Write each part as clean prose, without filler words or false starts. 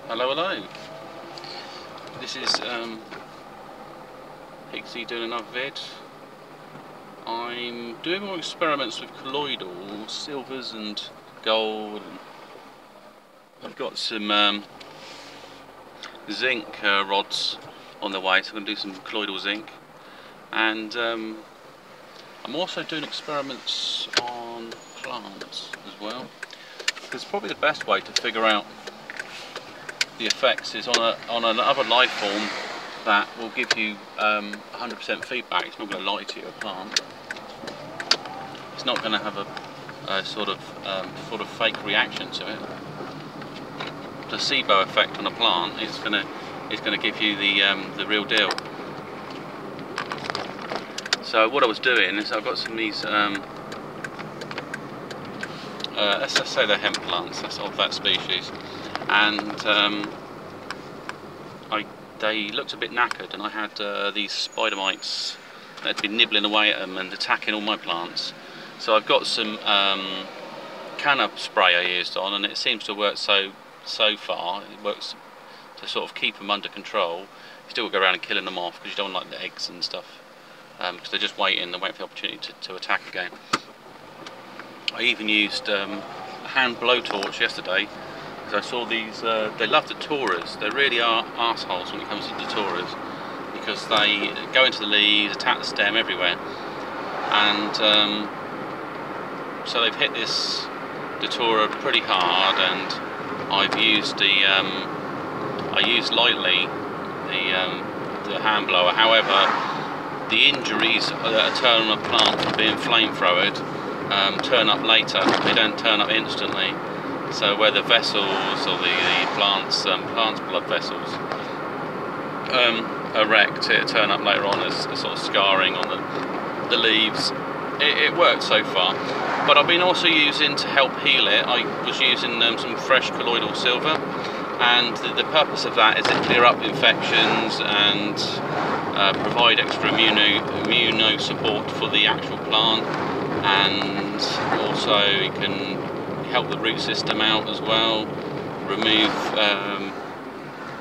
Hello, hello. This is Pixie doing another vid. I'm doing more experiments with colloidal silvers and gold. I've got some zinc rods on the way, so I'm going to do some colloidal zinc. And I'm also doing experiments on plants as well, because probably the best way to figure out the effects is on another life form that will give you 100% feedback. It's not going to lie to you, a plant. It's not going to have a sort of fake reaction to it. Placebo effect on a plant is going to give you the real deal. So what I was doing is I've got some of these let's say they're hemp plants, that's of that species, and they looked a bit knackered, and I had these spider mites that had been nibbling away at them and attacking all my plants. So I've got some canna spray I used on, and it seems to work so far. It works to sort of keep them under control. You still go around and killing them off because you don't like the eggs and stuff, because they're just waiting for the opportunity to attack again. I even used a hand blowtorch yesterday, because I saw these, they love Daturas. They really are arseholes when it comes to Daturas, because they go into the leaves, attack the stem everywhere. And so they've hit this Datura pretty hard, and I've used I used lightly the hand blower. However, the injuries that turn on a plant from being flamethrowered turn up later. They don't turn up instantly. So where the vessels or the plant's blood vessels are wrecked, it turn up later on as a sort of scarring on the leaves. It worked so far, but I've been also using, to help heal it, I was using some fresh colloidal silver, and the purpose of that is to clear up infections and provide extra immuno support for the actual plant, and also it can help the root system out as well, remove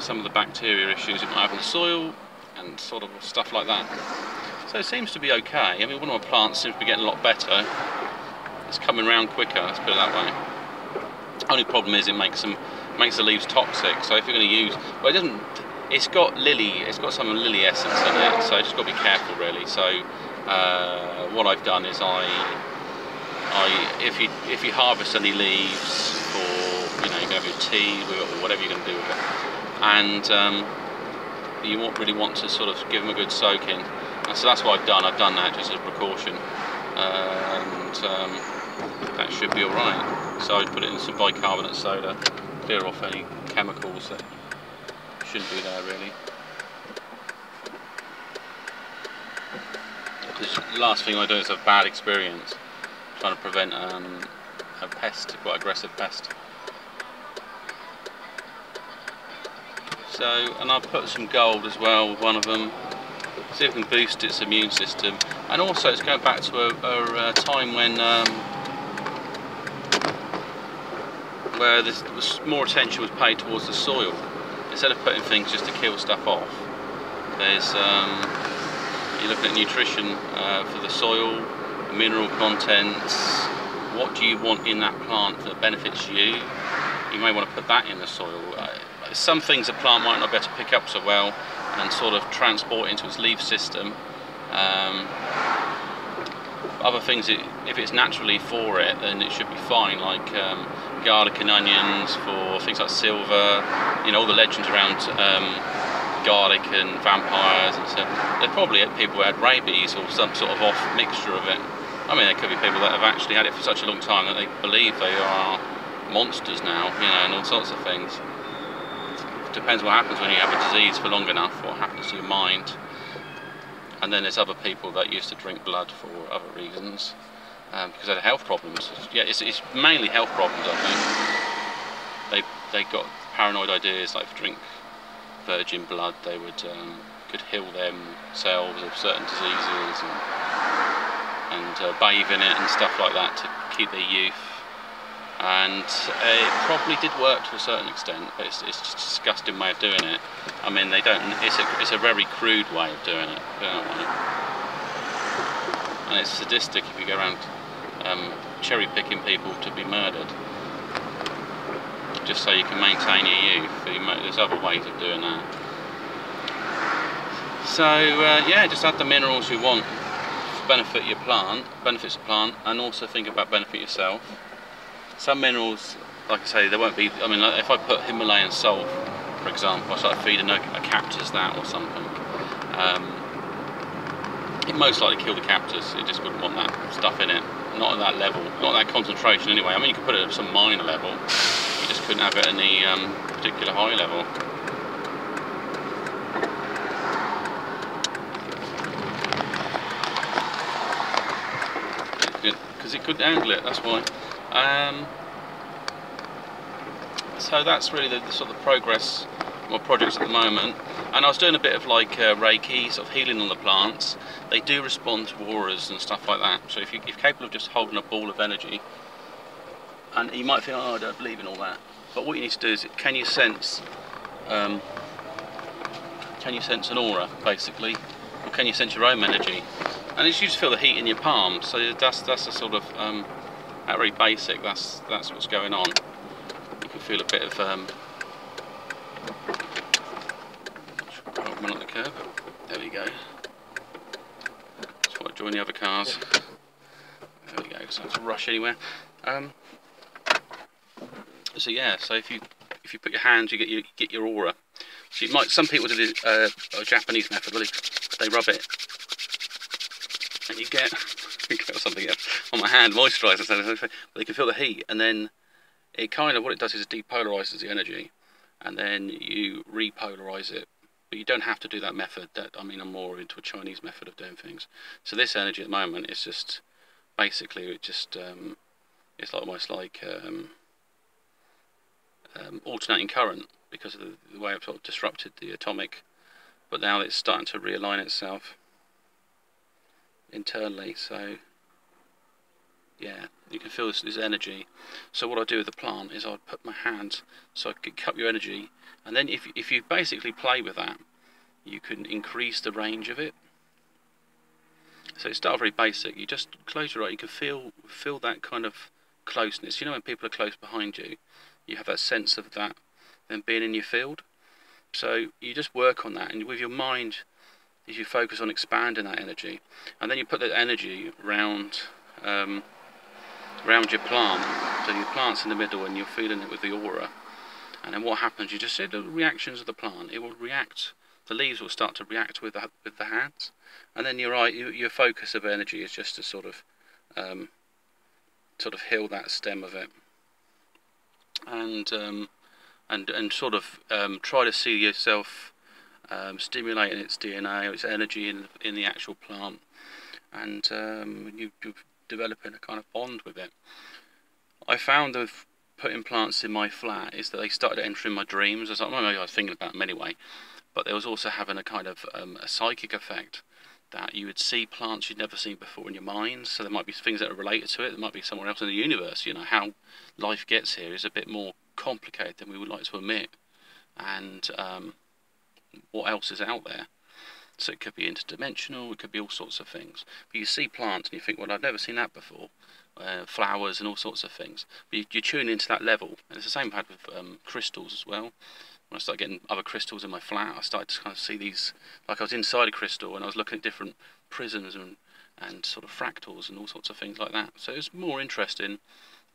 some of the bacteria issues it might have in the soil and sort of stuff like that. So it seems to be okay. I mean, one of my plants seems to be getting a lot better. It's coming around quicker, let's put it that way. Only problem is it makes the leaves toxic. So if you're going to use, well, it doesn't. It's got some lily essence in it, so you just got to be careful really. So what I've done is if you harvest any leaves for, you can have your tea or whatever you're going to do with it, and you really want to sort of give them a good soaking. And so that's what I've done. I've done that just as a precaution, and that should be all right. So I put it in some bicarbonate soda, clear off any chemicals that shouldn't be there really. Because the last thing I do is have a bad experience trying to prevent a pest, quite aggressive pest. So, and I've put some gold as well with one of them, see if we can boost its immune system. And also it's going back to a time when where more attention was paid towards the soil, instead of putting things just to kill stuff off. There's you're looking at nutrition for the soil, mineral contents. What do you want in that plant that benefits you? You may want to put that in the soil. Some things a plant might not be able to pick up so well and sort of transport into its leaf system. Other things, if it's naturally for it, then it should be fine, like garlic and onions for things like silver. All the legends around garlic and vampires, and so there probably people who had rabies or some sort of off mixture of it. I mean, there could be people that have actually had it for such a long time that they believe they are monsters now, and all sorts of things. It depends what happens when you have a disease for long enough, what happens to your mind. And then there's other people that used to drink blood for other reasons, because they had health problems. Yeah, it's mainly health problems, I think. They got paranoid ideas, like if you drink virgin blood, they could heal themselves of certain diseases, and bathe in it and stuff like that to keep their youth. and it probably did work to a certain extent, but it's just a disgusting way of doing it. I mean, they don't. It's a very crude way of doing it, and it's sadistic if you go around cherry picking people to be murdered, just so you can maintain your youth. There's other ways of doing that. So yeah, just add the minerals you want to benefit your plant, benefits the plant, and also think about benefit yourself. Some minerals, like I say, there won't be. I mean, like if I put Himalayan salt, for example, I start feeding a cactus that or something, it most likely kill the cactus. It just wouldn't want that stuff in it. Not at that level, not that concentration anyway. I mean, you could put it at some minor level. You just couldn't have it at any particular high level. Because it couldn't handle it. That's why. So that's really the sort of progress of my projects at the moment. And I was doing a bit of like Reiki, sort of healing on the plants. They do respond to auras and stuff like that. So if you're capable of just holding a ball of energy, and you might think, oh, I don't believe in all that. But what you need to do is, can you sense an aura, basically, or can you sense your own energy? And it's you just feel the heat in your palm. So that's a sort of at very basic. That's what's going on. You can feel a bit of run up the curb. There we go. Just want to join the other cars. There we go. So I don't have to rush anywhere. So yeah. So if you put your hands, you get your aura. So you might. Some people do a Japanese method. They rub it, and you get something on my hand, moisturiser. But you can feel the heat, and then it kind of, what it does is it depolarises the energy, and then you repolarize it. But you don't have to do that method. I mean, I'm more into a Chinese method of doing things. So this energy at the moment is just basically it's almost like alternating current, because of the way I've sort of disrupted the atomic. But now it's starting to realign itself internally. So yeah, you can feel this energy. So what I do with the plant is I'd put my hand so I could cut your energy, and then if you basically play with that, you can increase the range of it. So it starts very basic. You just close your eye. You can feel that kind of closeness. You know, when people are close behind you, you have that sense of that them being in your field. So you just work on that, and with your mind, as you focus on expanding that energy, and then you put that energy round your plant. So your plant's in the middle, and you're feeling it with the aura. And then what happens? You just see the reactions of the plant. It will react. The leaves will start to react with the hands, and then your focus of energy is just to sort of heal that stem of it, and sort of try to see yourself stimulating its DNA, its energy in the actual plant, and you're developing a kind of bond with it. I found with putting plants in my flat is that they started entering my dreams. I was thinking about them anyway, but they was also having a kind of a psychic effect, that you would see plants you'd never seen before in your mind. So there might be things that are related to it. There might be somewhere else in the universe. You know, how life gets here is a bit more complicated than we would like to admit, and what else is out there. So it could be interdimensional, it could be all sorts of things. But you see plants and you think, well, I've never seen that before. Flowers and all sorts of things. But you tune into that level. And it's the same I've had with crystals as well. When I started getting other crystals in my flat, I started to kind of see these, like I was inside a crystal and I was looking at different prisms and sort of fractals and all sorts of things like that. So it was more interesting.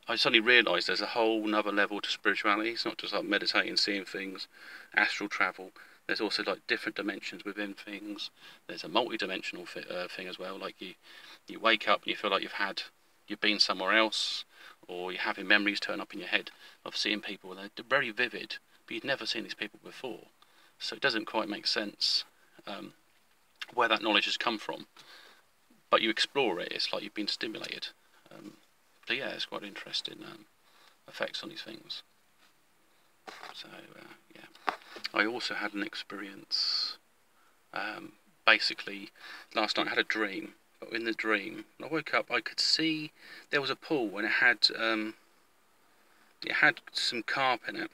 I suddenly realised there's a whole another level to spirituality. It's not just like meditating, seeing things, astral travel. There's also like different dimensions within things. There's a multi-dimensional thing as well. Like you wake up and you feel like you've been somewhere else, or you're having memories turn up in your head of seeing people. They're very vivid, but you'd never seen these people before. So it doesn't quite make sense where that knowledge has come from. But you explore it. It's like you've been stimulated. So yeah, it's quite interesting effects on these things. So yeah. I also had an experience, basically, last night I had a dream, but in the dream, when I woke up I could see there was a pool and it had it had some carp in it,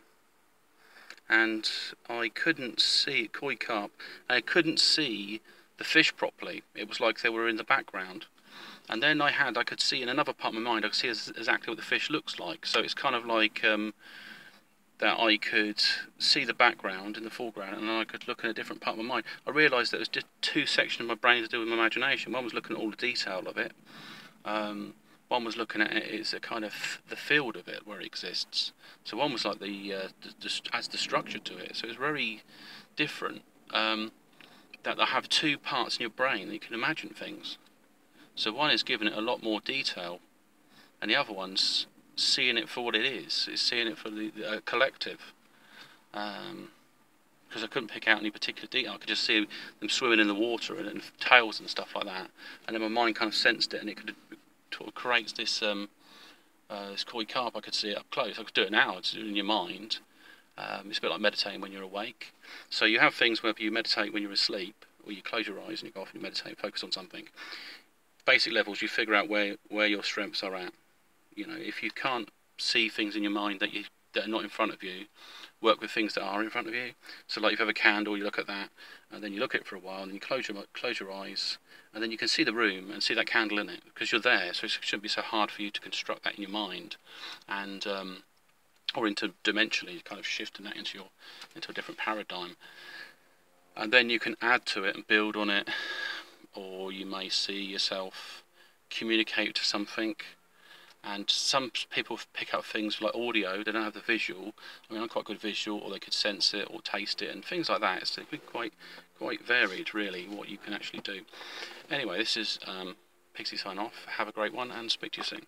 and I couldn't see koi carp. I couldn't see the fish properly. It was like they were in the background. And then I could see in another part of my mind, I could see exactly what the fish looks like. So it's kind of like that I could see the background in the foreground, and then I could look in a different part of my mind. I realised that there was just two sections of my brain to do with my imagination. One was looking at all the detail of it. One was looking at it as a kind of the field of it, where it exists. So one was like as the structure to it. So it's very different. That I have two parts in your brain that you can imagine things. So one is giving it a lot more detail, and the other one's seeing it for what it is. It's seeing it for the collective. Because I couldn't pick out any particular detail. I could just see them swimming in the water and tails and stuff like that. And then my mind kind of sensed it, and it sort of creates this this koi carp. I could see it up close. I could do it now. It's in your mind. It's a bit like meditating when you're awake. So you have things where you meditate when you're asleep, or you close your eyes and you go off and you meditate, focus on something. Basic levels, you figure out where your strengths are at. You know, if you can't see things in your mind that are not in front of you, work with things that are in front of you. So like if you have a candle, you look at that, and then you look at it for a while, and then you close your eyes, and then you can see the room and see that candle in it, because you're there, so it shouldn't be so hard for you to construct that in your mind, and or interdimensionally, kind of shifting that into a different paradigm. And then you can add to it and build on it, or you may see yourself communicate to something. And some people pick up things like audio, they don't have the visual. I mean, I'm quite good visual, or they could sense it or taste it and things like that. It's quite varied, really, what you can actually do. Anyway, this is Pixie sign off. Have a great one, and speak to you soon.